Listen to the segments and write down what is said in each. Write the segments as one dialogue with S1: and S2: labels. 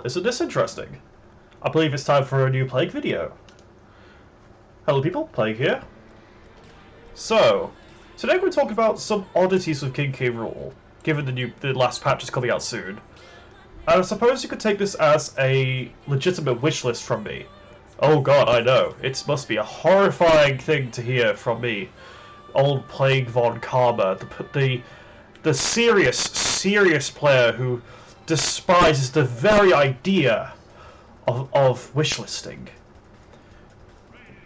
S1: isn't this interesting? I believe it's time for a new Plague video. Hello people, Plague here. So, today we're talking about some oddities with King K. Rool, given the last patch is coming out soon. And I suppose you could take this as a legitimate wish list from me. Oh god, I know. It must be a horrifying thing to hear from me. Old Plague Von Karma, the serious player who despises the very idea of wishlisting.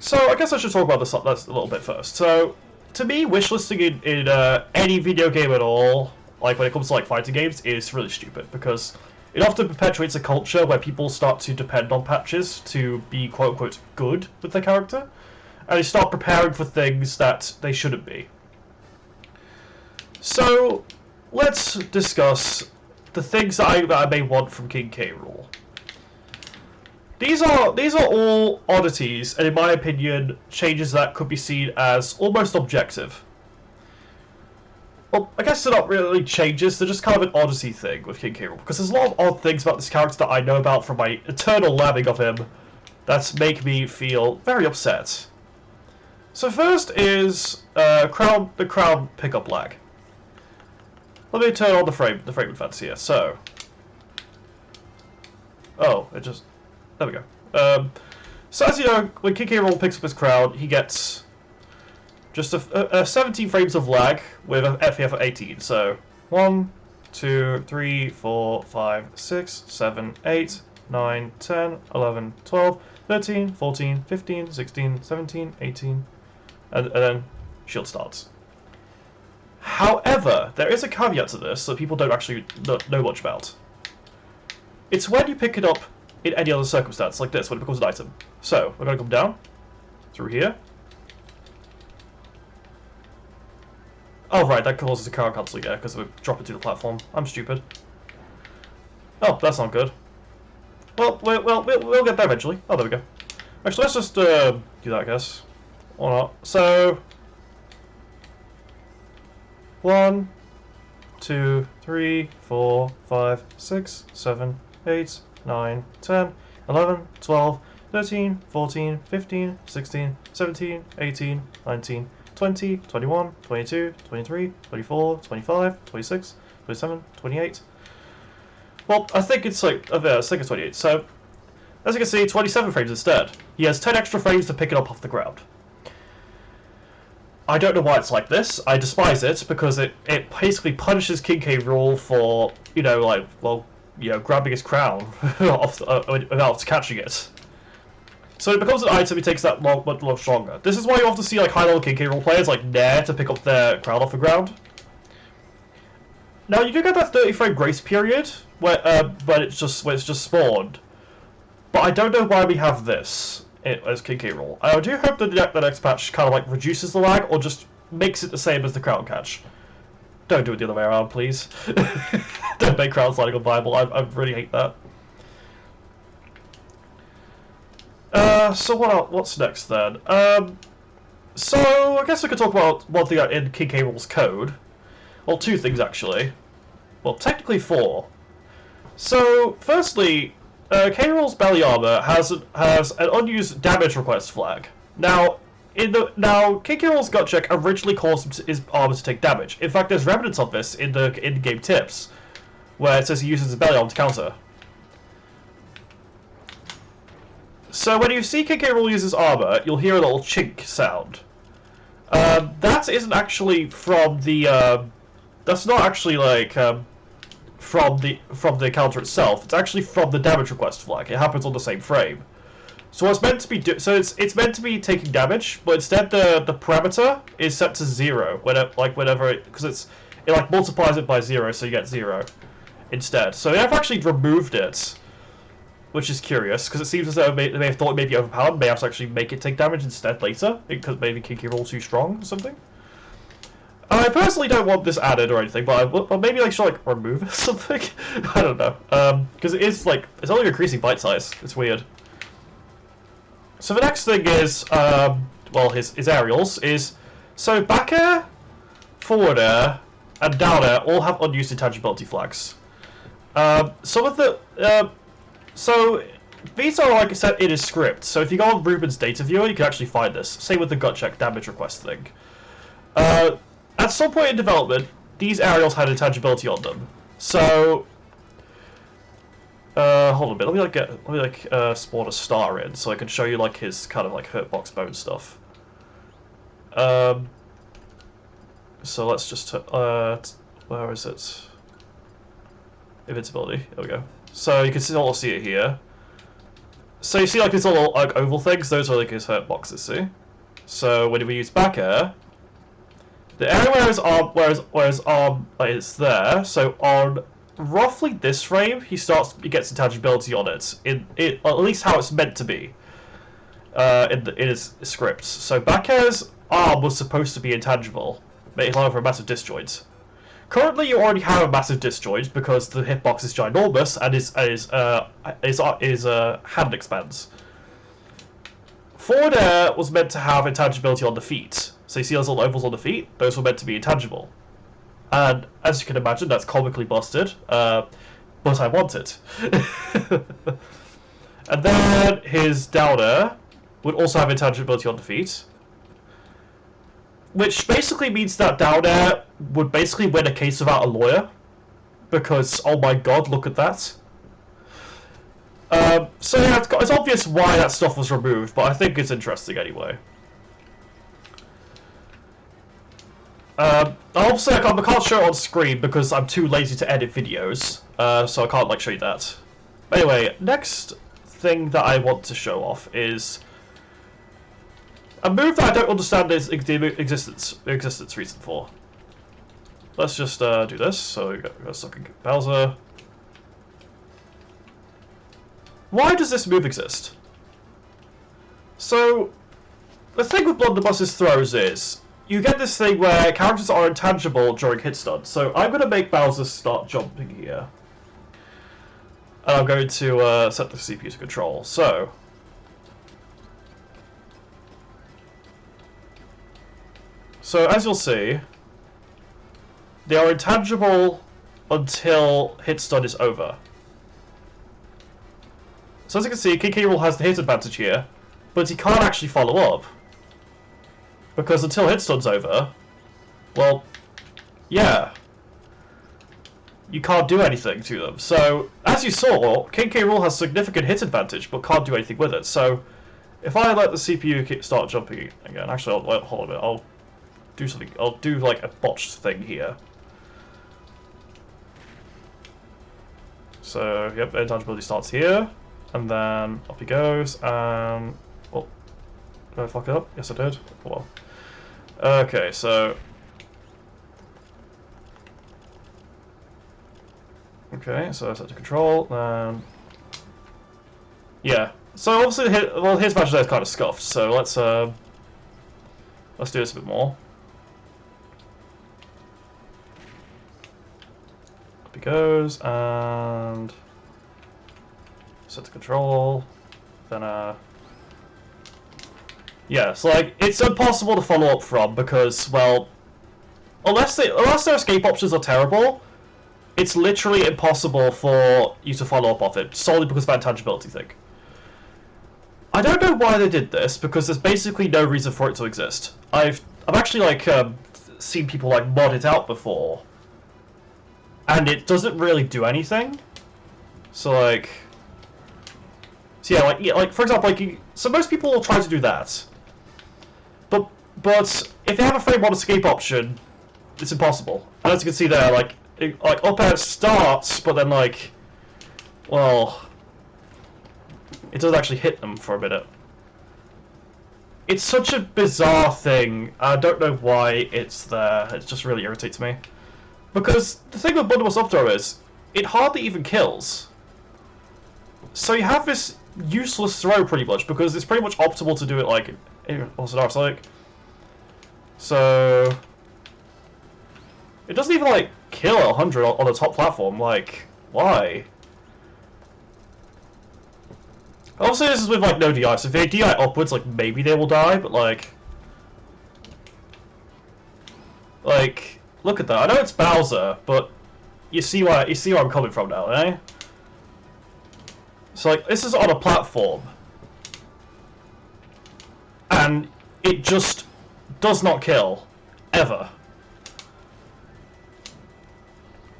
S1: So I guess I should talk about this a little bit first. So, to me, wishlisting in any video game at all, like when it comes to like fighting games, is really stupid because it often perpetuates a culture where people start to depend on patches to be quote-unquote good with their character, and they start preparing for things that they shouldn't be. So, let's discuss the things that I may want from King K. Rool. These are all oddities, and in my opinion, changes that could be seen as almost objective. Well, I guess they're not really changes, they're just kind of an oddity thing with King K. Rool, because there's a lot of odd things about this character that I know about from my eternal labbing of him that make me feel very upset. So first is the crown pickup lag. Let me turn on the frame advance here. So, there we go. So as you know, when King K. Rool picks up his crown, he gets just a 17 frames of lag with an FPF of 18. So 1, 2, 3, 4, 5, 6, 7, 8, 9, 10, 11, 12, 13, 14, 15, 16, 17, 18, and then shield starts. However, there is a caveat to this that people don't actually know much about. It's when you pick it up in any other circumstance, like this, when it becomes an item. So, we're going to come down, through here. Oh right, that causes a car cancel, yeah, because we drop it to the platform. I'm stupid. Oh, that's not good. Well, we'll get there eventually. Oh, there we go. Actually, let's just do that, I guess. Or not. So, 1, 2, 3, 4, 5, 6, 7, 8, 9, 10, 11, 12, 13, 14, 15, 16, 17, 18, 19, 20, 21, 22, 23, 24, 25, 26, 27, 28. Well, I think it's like, I think it's 28. So, as you can see, 27 frames instead. He has 10 extra frames to pick it up off the ground. I don't know why it's like this. I despise it because it basically punishes King K. Rool for, grabbing his crown without catching it. So it becomes an item, it takes that much longer. This is why you often see like high-level King K. Rool players like Nair to pick up their crown off the ground. Now you do get that 30-frame grace period where it's just spawned, but I don't know why we have this as King K. Rool. I do hope that the next patch kind of like reduces the lag or just makes it the same as the crown catch. Don't do it the other way around, please. Don't make crowns like unviable. I really hate that. So what's next then? So I guess we could talk about one thing in King K. Rool's code. Well, two things actually. Well, technically four. So firstly, K. Rool's belly armor has an unused damage request flag. Now, King K. Rool's gut check originally caused his armor to take damage. In fact, there's remnants of this in the in-game tips, where it says he uses his belly armor to counter. So when you see King K. Rool use his armor, you'll hear a little chink sound. That isn't actually from the. That's not actually like from the counter itself. It's actually from the damage request flag. It happens on the same frame. So what's meant to be it's meant to be taking damage, but instead the parameter is set to 0 whenever because it like multiplies it by 0, so you get 0 instead. So they have actually removed it, which is curious because it seems as though they may have thought it may be overpowered, may have to actually make it take damage instead later because maybe King K. Rool too strong or something. I personally don't want this added or anything, but maybe I should like remove it or something. I don't know, because it is like it's only increasing bite size. It's weird. So the next thing is, his aerials is so back air, forward air, and down air all have unused intangibility flags. Some of the So these are, like I said, in his script. So if you go on Ruben's data viewer, you can actually find this. Same with the gut check damage request thing. At some point in development, these aerials had intangibility on them. So hold on a bit. Let me spawn a star in so I can show you like his kind of like hurt box bone stuff. So let's just where is it? Invincibility. There we go. So you can still see it here. So you see like these little like oval things. Those are like his hurt boxes. See. So when we use back air, the area where his arm is there. So on roughly this frame, he gets intangibility on it. At least how it's meant to be. In his scripts. So back air's arm was supposed to be intangible, but allowing for a massive disjoint. Currently, you already have a massive disjoint because the hitbox is ginormous and his hand expands. Forward air was meant to have intangibility on the feet. So you see those little ovals on the feet? Those were meant to be intangible. And as you can imagine, that's comically busted. But I want it. And then his down air would also have intangibility on the feet. Which basically means that down air would basically win a case without a lawyer. Because, oh my god, look at that. So yeah, it's obvious why that stuff was removed, but I think it's interesting anyway. Obviously I can't show it on screen because I'm too lazy to edit videos, so I can't like show you that. Anyway, next thing that I want to show off is a move that I don't understand its existence reason for. Let's just do this. So we got sucking Bowser. Why does this move exist? So the thing with Blunderbuss's throws is you get this thing where characters are intangible during hit stun. So I'm going to make Bowser start jumping here. And I'm going to set the CPU to control. So as you'll see, they are intangible until hit stun is over. So as you can see, King K. Rool has the hit advantage here, but he can't actually follow up. Because until hit stun's over, well, yeah, you can't do anything to them. So, as you saw, King K. Rool has significant hit advantage, but can't do anything with it. So, if I let the CPU start jumping again, actually, hold on a minute, I'll do something, I'll do like a botched thing here. So, yep, intangibility starts here, and then up he goes, and, well, did I fuck it up? Yes I did. Oh, well. Okay, so... Okay, so I set to control, then... Yeah, so obviously his match there is kind of scuffed, so let's do this a bit more. Up he goes, and... Set to control, then yeah, so like, it's impossible to follow up from because, well, unless their escape options are terrible, it's literally impossible for you to follow up off it, solely because of that intangibility thing. I don't know why they did this, because there's basically no reason for it to exist. I've actually, like, seen people, like, mod it out before, and it doesn't really do anything. So, like... So yeah, like for example, like, so most people will try to do that. But if they have a frame 1 escape option, it's impossible. And as you can see there, like up air starts, but then like, well, it doesn't actually hit them for a minute. It's such a bizarre thing. I don't know why it's there. It just really irritates me. Because the thing with Blunderbuss up throw is, it hardly even kills. So you have this useless throw pretty much, because it's pretty much optimal to do it like also Dark Sonic. So it doesn't even like kill 100 on the top platform. Like, why? Obviously this is with like no DI, so if they DI upwards, like maybe they will die, but like look at that. I know it's Bowser, but you see where I'm coming from now, eh? So like this is on a platform, and it just does not kill, ever.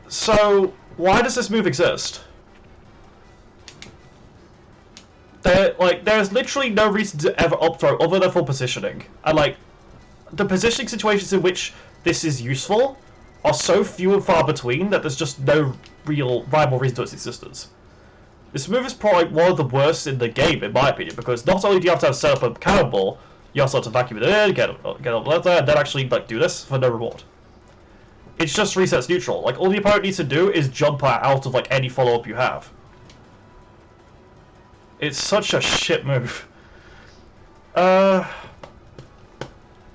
S1: So why does this move exist? There's literally no reason to ever up throw other than for positioning. And like, the positioning situations in which this is useful are so few and far between that there's just no real viable reason to its existence. This move is probably one of the worst in the game, in my opinion, because not only do you have to set up a cannonball, you also have to vacuum it in, get up there, and then actually like do this for no reward. It's just resets neutral. Like, all the opponent needs to do is jump out of like any follow-up you have. It's such a shit move. What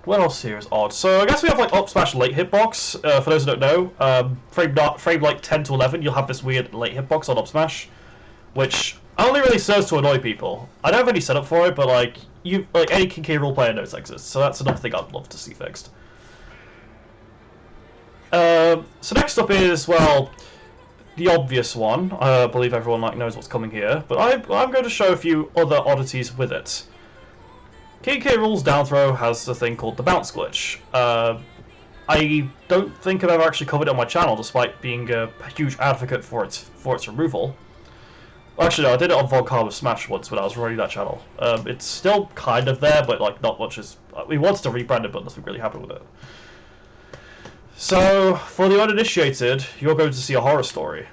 S1: else here is odd? So I guess we have like up smash late hitbox. For those who don't know, frame like 10 to 11, you'll have this weird late hitbox on up smash, which only really serves to annoy people. I don't have any setup for it, but like any K Rool player knows it exists, so that's another thing I'd love to see fixed. So next up is, well, the obvious one. I believe everyone like knows what's coming here, but I'm going to show a few other oddities with it. K Rool's down throw has a thing called the bounce glitch. I don't think I've ever actually covered it on my channel, despite being a huge advocate for its removal. Actually, no, I did it on Volcano Smash once when I was running that channel. It's still kind of there, but like not much is. We wanted to rebrand it, but nothing really happened with it. So, for the uninitiated, you're going to see a horror story.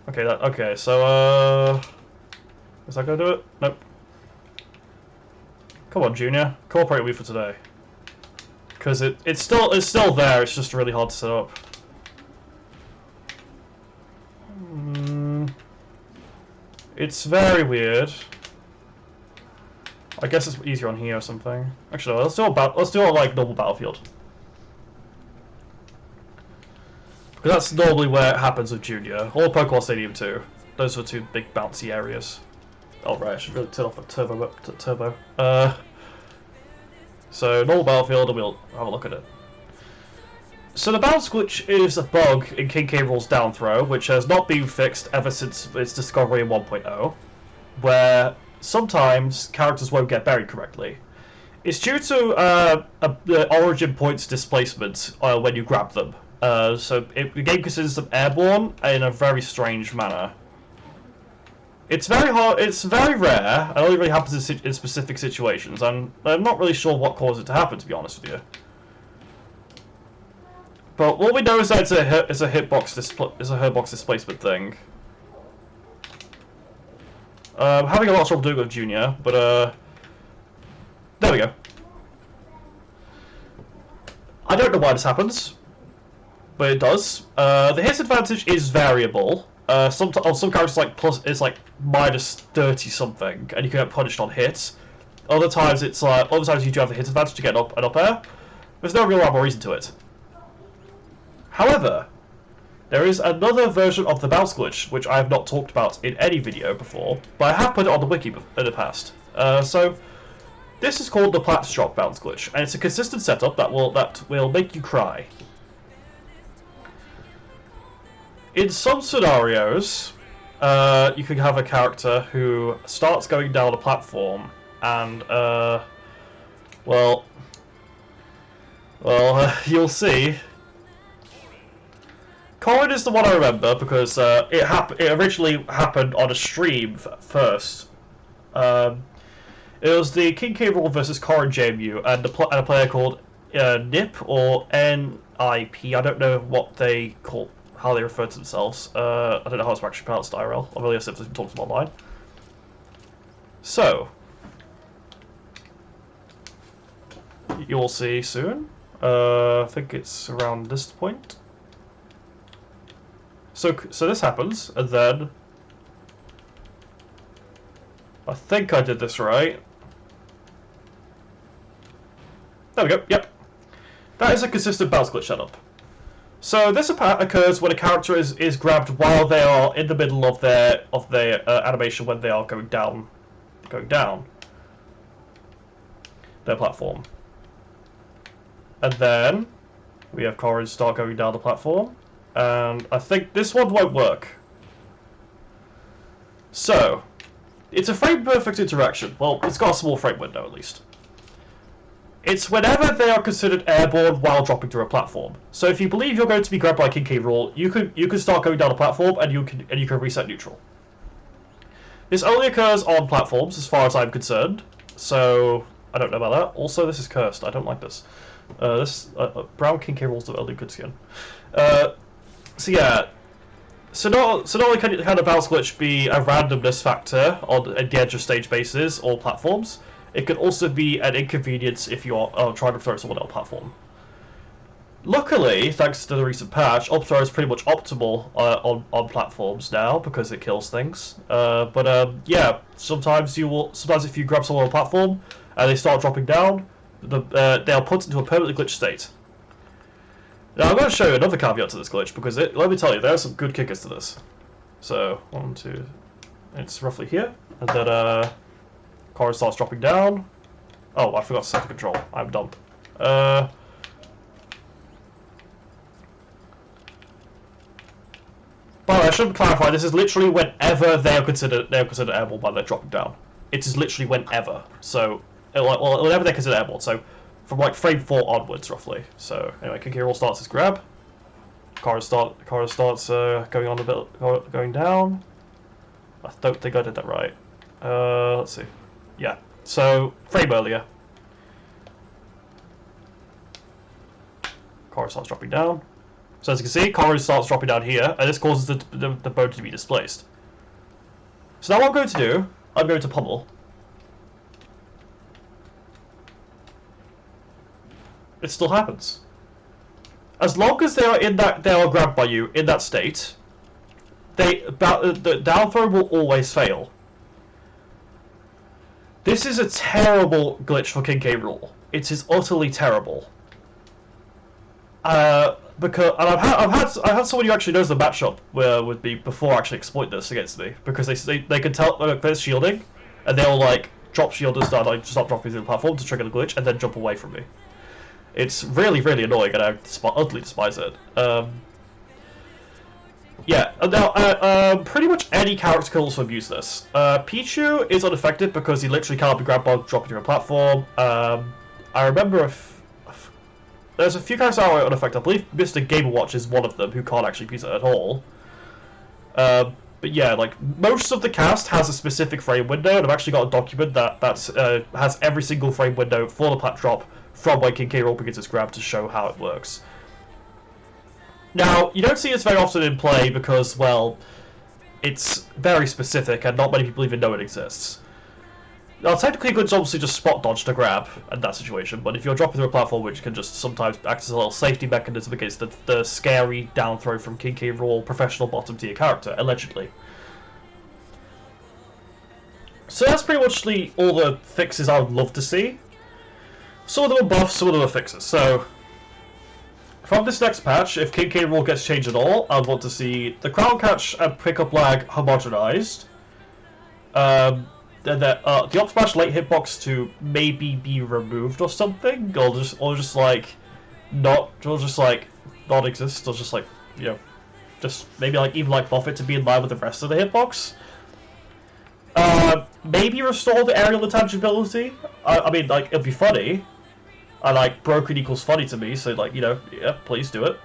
S1: Okay, so, is that going to do it? Nope. Come on, Junior. Cooperate with me for today. Because it's still there, it's just really hard to set up. It's very weird. I guess it's easier on here or something. Actually, let's do a like normal battlefield. Because that's normally where it happens with Junior. Or Pokemon Stadium too. Those are two big bouncy areas. Oh right, I should really turn off the turbo. So normal battlefield, and we'll have a look at it. So the bounce glitch is a bug in King K. Rool's down throw, which has not been fixed ever since its discovery in 1.0, where sometimes characters won't get buried correctly. It's due to the origin point's displacement when you grab them. So the game considers them airborne in a very strange manner. It's very hard. It's very rare. It only really happens in specific situations, and I'm not really sure what caused it to happen, to be honest with you. But what we know is that it's a hitbox displacement thing. Having a lot of trouble doing it with Junior, but there we go. I don't know why this happens, but it does. The hit advantage is variable. Some characters it's like minus 30 something, and you can get punished on hits. Other times you do have the hit advantage to get an up air. There's no real rhyme or reason to it. However, there is another version of the bounce glitch which I have not talked about in any video before, but I have put it on the wiki in the past. So this is called the Plat's Drop bounce glitch, and it's a consistent setup that will make you cry. In some scenarios, you can have a character who starts going down a platform, and you'll see. Corrin is the one I remember because it originally happened on a stream first. It was the King K. Rool versus Corrin JMU and a player called NIP or NIP. I don't know what they call. How they refer to themselves. I don't know how it's actually pronounced IRL. I really have to talk to them online. So, you'll see soon. I think it's around this point. So this happens, and then I think I did this right. There we go. Yep, that is a consistent bounce glitch setup. So this occurs when a character is grabbed while they are in the middle of their animation when they are going down their platform, and then we have Corrin start going down the platform, and I think this one won't work. So, it's a frame-perfect interaction. Well, it's got a small frame window, at least. It's whenever they are considered airborne while dropping through a platform. So if you believe you're going to be grabbed by King K. Rool, you can start going down a platform and you can reset neutral. This only occurs on platforms, as far as I'm concerned. So I don't know about that. Also, this is cursed. I don't like this. Brown King K. Rool's the only good skin. So yeah. So not only can a bounce glitch be a randomness factor on the edge of stage bases or platforms, it can also be an inconvenience if you are trying to throw someone on a platform. Luckily, thanks to the recent patch, up throw is pretty much optimal on platforms now because it kills things. Yeah, sometimes if you grab someone on a platform and they start dropping down, they are put into a permanently glitched state. Now I'm going to show you another caveat to this glitch because let me tell you, there are some good kickers to this. So 1, 2, it's roughly here, and then Cora starts dropping down. Oh, I forgot to set the control. I'm dumb. By the way, I should clarify. This is literally whenever they are considered airborne while they're dropping down. It is literally whenever. So, whenever they're considered airborne. So, from like frame 4 onwards, roughly. So anyway, King K. Rool starts his grab. Cora starts going on a bit, going down. I don't think I did that right. Let's see. Yeah. So frame earlier. Cora starts dropping down. So as you can see, Cora starts dropping down here, and this causes the boat to be displaced. So now what I'm going to do, I'm going to pummel. It still happens. As long as they are grabbed by you in that state, the down throw will always fail. This is a terrible glitch for King K. Rool. It is utterly terrible. Because I've had someone who actually knows the matchup with me before actually exploit this against me because they can tell there's shielding, and they'll like drop shielders down, like stop dropping through the platform to trigger the glitch, and then jump away from me. It's really, really annoying, and I utterly despise it. Yeah, now, pretty much any character can also abuse this. Pichu is unaffected because he literally can't be grabbed by dropping through a platform. I remember there's a few characters that are unaffected. I believe Mr. Game & Watch is one of them who can't actually abuse it at all. But yeah, like, most of the cast has a specific frame window, and I've actually got a document that has every single frame window for the plat drop from when King K. Rool begins his grab to show how it works. Now, you don't see this very often in play because, well, it's very specific and not many people even know it exists. Now, technically you could obviously just spot dodge to grab in that situation, but if you're dropping through a platform which can just sometimes act as a little safety mechanism against the scary down throw from King K. Rool professional bottom tier character, allegedly. So that's pretty much all the fixes I would love to see. Some of them are buffs, some of them are fixes. So, from this next patch, if King K. Rool gets changed at all, I'd want to see the crown catch and pickup lag homogenized. Then the up smash late hitbox to maybe be removed or something, or just not exist, or just like, you know, just maybe like even like buff it to be in line with the rest of the hitbox. Maybe restore the aerial intangibility. I mean, like, it'd be funny. I like broken equals funny to me, so like, you know, yeah, please do it.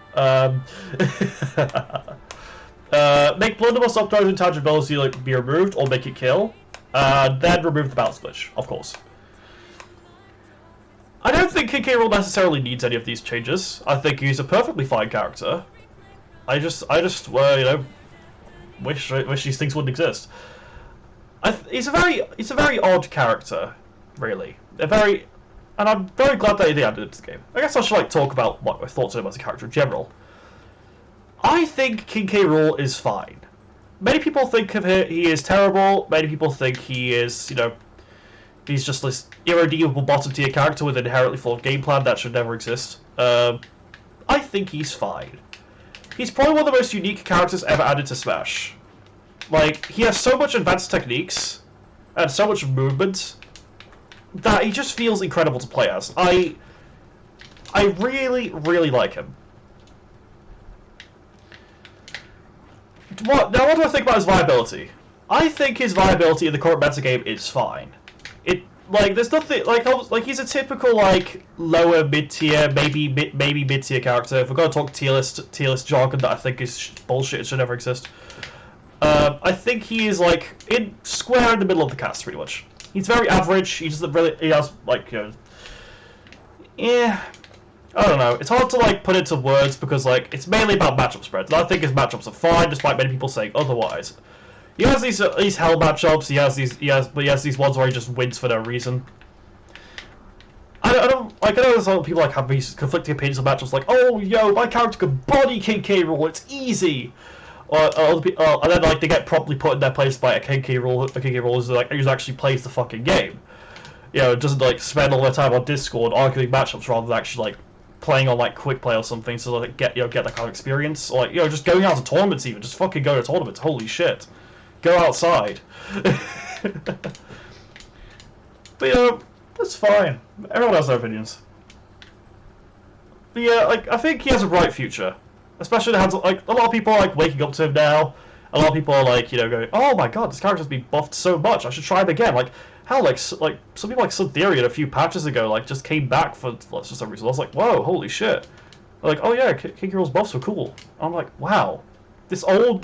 S1: Make blunderbuss up throws intangibility like be removed or make it kill. Then remove the bounce glitch, of course. I don't think King K. Rool necessarily needs any of these changes. I think he's a perfectly fine character. I just you know, wish these things wouldn't exist. He's a very odd character, really. And I'm very glad that they added it to the game. I guess I should like talk about what my thoughts on him as a character in general. I think King K. Rool is fine. Many people think of him, he is terrible. Many people think he is, you know, he's just this irredeemable bottom tier character with an inherently flawed game plan that should never exist. I think he's fine. He's probably one of the most unique characters ever added to Smash. Like, he has so much advanced techniques and so much movement that he just feels incredible to play as. I really, really like him. What do I think about his viability? I think his viability in the current meta game is fine. There's nothing like he's a typical like lower mid tier, maybe mid tier character. If we're gonna talk tier list jargon that I think is bullshit, it should never exist. I think he is like square in the middle of the cast, pretty much. He's very average. He doesn't really. He has like yeah. I don't know. It's hard to like put into words because like it's mainly about matchup spreads. And I think his matchups are fine, despite many people saying otherwise. He has these hell matchups. He has these ones where he just wins for no reason. I know there's a lot of people like have these conflicting opinions of matchups, like, oh yo, my character can body King K. Rool, it's easy. And then like they get properly put in their place by a King K. Rool who actually plays the fucking game. You know, doesn't like spend all their time on Discord arguing matchups rather than actually like playing on like quick play or something, so like get that kind of experience. Or, like, just going out to tournaments even, just fucking go to tournaments. Holy shit. Go outside. But that's fine. Everyone has their opinions. But yeah, like I think he has a bright future. Especially the hands like a lot of people are like waking up to him now. A lot of people are like, going, oh my god, this character's been buffed so much, I should try him again. Like how like some people like Suntherian a few patches ago like just came back for some reason. I was like, whoa, holy shit. Like, oh yeah, King Rool's buffs were cool. I'm like, wow. This old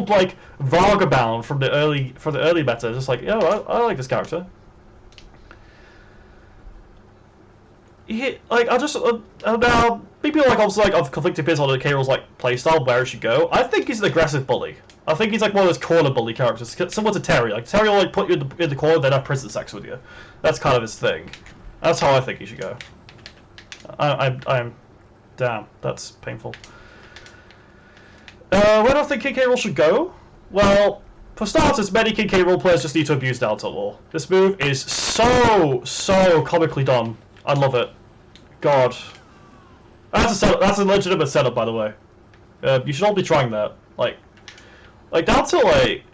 S1: like vagabond from the early meta, just like, I like this character. Now people like obviously like of conflicting opinions on the K. Rool's like playstyle, where it should go. I think he's an aggressive bully. I think he's like one of those corner bully characters, similar to Terry. Like Terry will like put you in the corner, then have prison sex with you. That's kind of his thing. That's how I think he should go. I'm damn, that's painful. Where do I think King K. Rool should go? Well, for starters, many King K. Rool players just need to abuse down tilt wall. This move is so comically done. I love it. God. That's a legitimate setup, by the way. You should all be trying that. Like down tilt, like,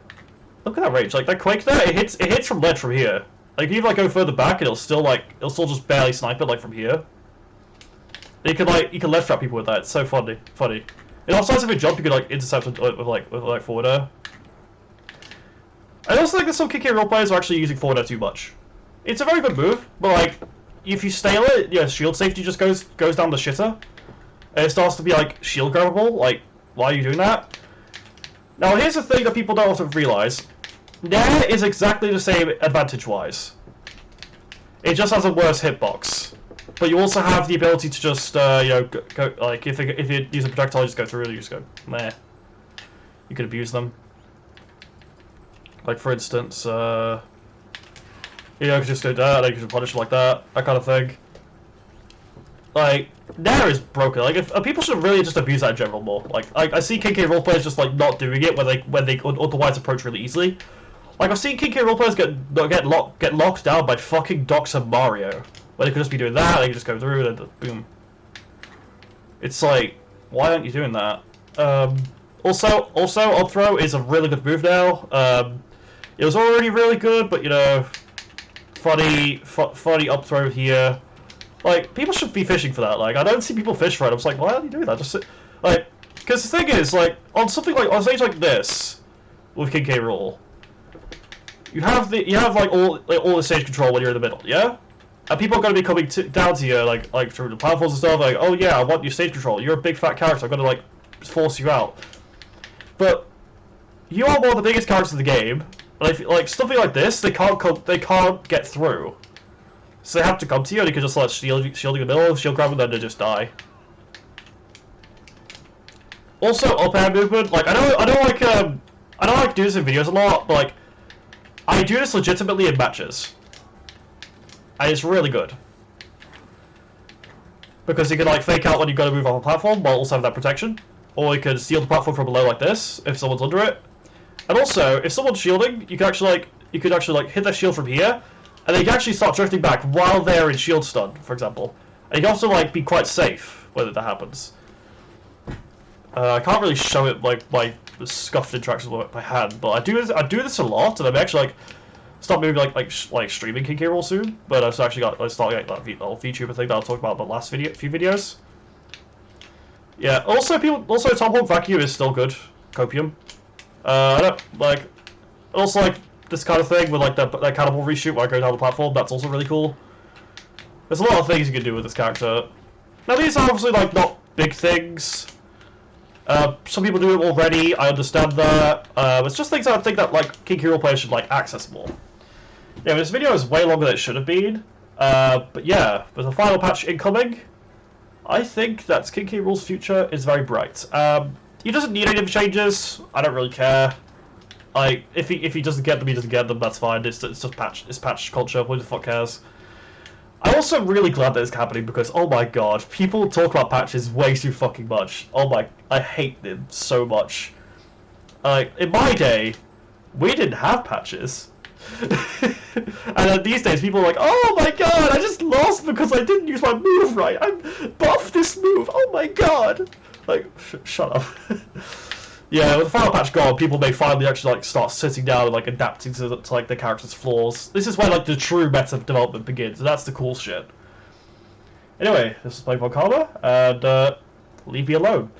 S1: look at that range. Like that quake there, it hits from ledge from here. Like if you like go further back, it'll still just barely snipe it like from here. You can left trap people with that. It's so funny. And also, if you jump, you can like intercept with forward air. I also think that some King K. Rool players are actually using forward air too much. It's a very good move, but like if you stale it, shield safety just goes down the shitter, and it starts to be like shield grabbable. Like, why are you doing that? Now, here's the thing that people don't often realize: Nair is exactly the same advantage-wise. It just has a worse hitbox. But you also have the ability to just, go like, if you use a projectile, you just go through it, you just go, meh. You could abuse them. Like, for instance, you could just do that, and you could punish them like that kind of thing. Like, Nair is broken. Like, if people should really just abuse that in general more. Like, I see King K. Rool players just, like, not doing it when they otherwise approach really easily. Like, I've seen King K. Rool players get locked down by fucking Docs and Mario. Where they could just be doing that, they could just go through and then boom. It's like, why aren't you doing that? Also, up throw is a really good move now. It was already really good, but funny up throw here. Like, people should be fishing for that. Like, I don't see people fish for it. I'm just like, why aren't you doing that? Because the thing is, like, on a stage like this with King K. Rool, you have all the stage control when you're in the middle, yeah. And people are going to be coming down to you, like through the platforms and stuff, like, oh yeah, I want your stage control. You're a big fat character. I'm going to like force you out. But you are one of the biggest characters in the game. And like something like this, they can't get through. So they have to come to you, and you can just like shield in the middle, shield grab, and then they just die. Also, up air movement. Like I don't like do this in videos a lot, but like I do this legitimately in matches. And it's really good. Because you can like fake out when you've got to move off a platform while also having that protection. Or you can steal the platform from below like this, if someone's under it. And also, if someone's shielding, you could actually hit their shield from here, and they can actually start drifting back while they're in shield stun, for example. And you can also like be quite safe when that happens. I can't really show it like my scuffed interactions with my hand, but I do this a lot, and I'm actually like start moving like streaming King K. Rool soon, but I've actually got starting like that VTuber thing that I'll talk about in the last few videos. Yeah. Also, Tomahawk Vacuum is still good. Copium. I don't like. Also, like, this kind of thing with, like, that cannibal reshoot where I go down the platform, that's also really cool. There's a lot of things you can do with this character. Now, these are obviously, like, not big things. Some people do it already, I understand that. It's just things I think that, like, King K. Rool players should, like, access more. Yeah, this video is way longer than it should have been. But yeah, with a final patch incoming, I think that King K. Rool's future is very bright. He doesn't need any of the changes. I don't really care. Like, if he doesn't get them, he doesn't get them. That's fine. It's just patch culture. Who the fuck cares? I'm also really glad that it's happening because, oh my god, people talk about patches way too fucking much. Oh my, I hate them so much. Like, in my day, we didn't have patches. And these days, people are like, oh my god, I just lost because I didn't use my move right. I'm buff this move. Oh my god. Like, shut up. Yeah, with the final patch gone, people may finally actually like start sitting down and like adapting to like their character's flaws. This is where like the true meta development begins, and that's the cool shit. Anyway, this is Playboy Karma, and leave me alone.